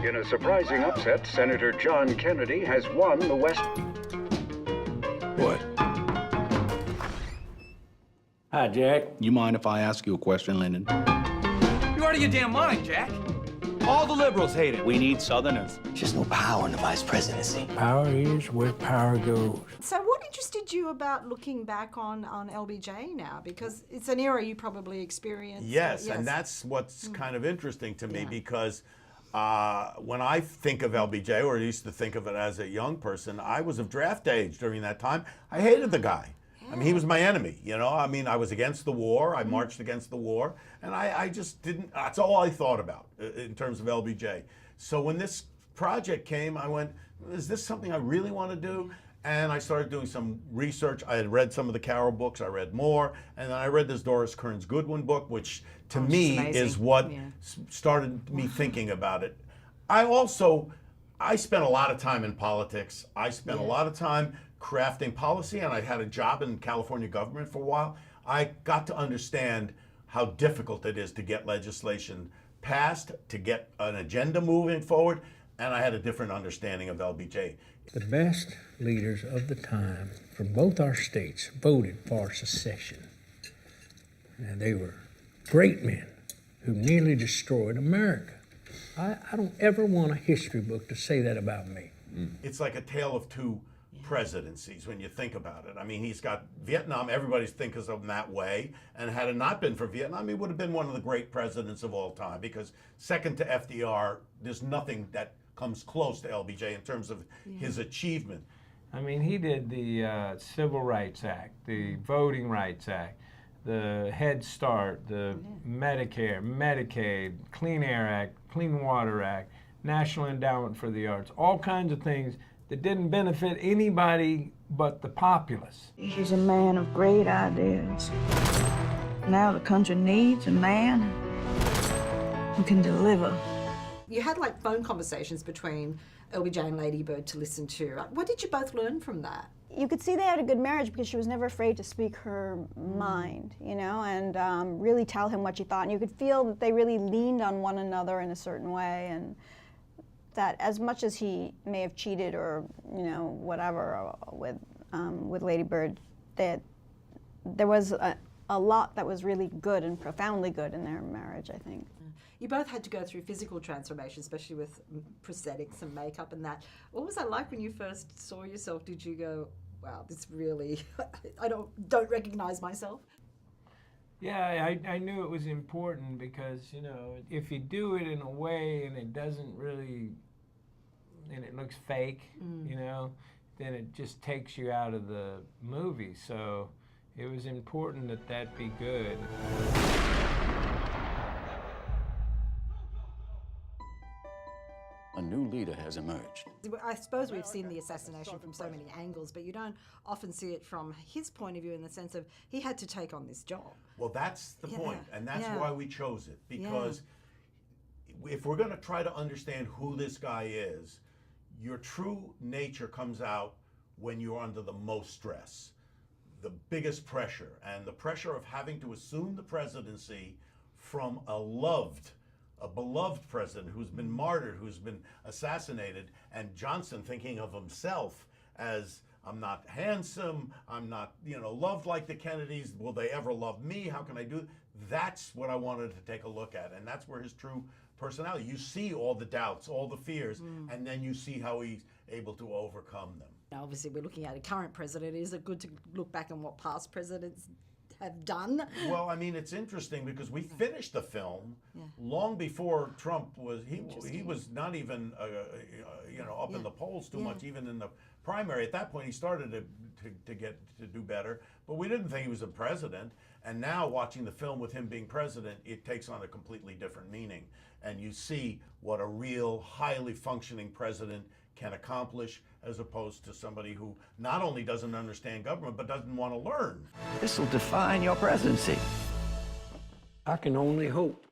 In a surprising upset, Senator John Kennedy has won the West. What? Hi, Jack. You mind if I ask you a question, Lyndon? You're out of your damn mind, Jack. All the liberals hate it. We need Southerners. There's no power in the vice presidency. Power is where power goes. So what interested you about looking back on LBJ now? Because it's an era you probably experienced. Yes, and that's what's kind of interesting to me because when I think of LBJ, or I used to think of it as a young person, I was of draft age during that time. I hated the guy. I mean, he was my enemy, you know? I mean, I was against the war. I marched against the war. And I just didn't, that's all I thought about in terms of LBJ. So when this project came, I went, is this something I really want to do? And I started doing some research. I had read some of the Carroll books. I read more. And then I read this Doris Kearns Goodwin book, which to me is what started me thinking about it. I spent a lot of time in politics. I spent a lot of time crafting policy, and I had a job in California government for a while. I got to understand how difficult it is to get legislation passed, to get an agenda moving forward, and I had a different understanding of LBJ. The best leaders of the time from both our states voted for secession. And they were great men who nearly destroyed America. I don't ever want a history book to say that about me. It's like a tale of two presidencies when you think about it. I mean, he's got Vietnam, everybody thinks of him that way, and had it not been for Vietnam, he would have been one of the great presidents of all time, because second to FDR, there's nothing that comes close to LBJ in terms of his achievement. I mean, he did the Civil Rights Act, the Voting Rights Act, the Head Start, the Medicare, Medicaid, Clean Air Act, Clean Water Act, National Endowment for the Arts, all kinds of things that didn't benefit anybody but the populace. He's a man of great ideas. Now the country needs a man who can deliver. You had like phone conversations between LBJ and Lady Bird to listen to. What did you both learn from that? You could see they had a good marriage because she was never afraid to speak her mind, you know, and really tell him what she thought. And you could feel that they really leaned on one another in a certain way, and that as much as he may have cheated or, you know, whatever with Lady Bird, that there was a lot that was really good and profoundly good in their marriage, I think. You both had to go through physical transformation, especially with prosthetics and makeup and that. What was that like when you first saw yourself? Did you go, wow, this really, I don't recognize myself? Yeah, I knew it was important because, you know, if you do it in a way and it doesn't really, and it looks fake, you know, then it just takes you out of the movie. So it was important that that be good. A new leader has emerged. I suppose we've seen the assassination from so many angles, but you don't often see it from his point of view in the sense of he had to take on this job. Well, that's the point, and that's why we chose it, because if we're going to try to understand who this guy is, your true nature comes out when you're under the most stress, the biggest pressure, and the pressure of having to assume the presidency from a beloved president who's been martyred, who's been assassinated, and Johnson thinking of himself as, I'm not handsome, I'm not, you know, loved like the Kennedys, will they ever love me, how can I do it? That's what I wanted to take a look at, and that's where his true personality, you see all the doubts, all the fears, and then you see how he's able to overcome them. Now, obviously, we're looking at a current president. Is it good to look back on what past presidents have done? Well, I mean, it's interesting because we finished the film long before Trump was. He was not even you know, up in the polls too much, even in the primary. At that point, he started to do better, but we didn't think he was a president. And now, watching the film with him being president, it takes on a completely different meaning, and you see what a real, highly functioning president can accomplish, as opposed to somebody who not only doesn't understand government, but doesn't want to learn. This will define your presidency. I can only hope.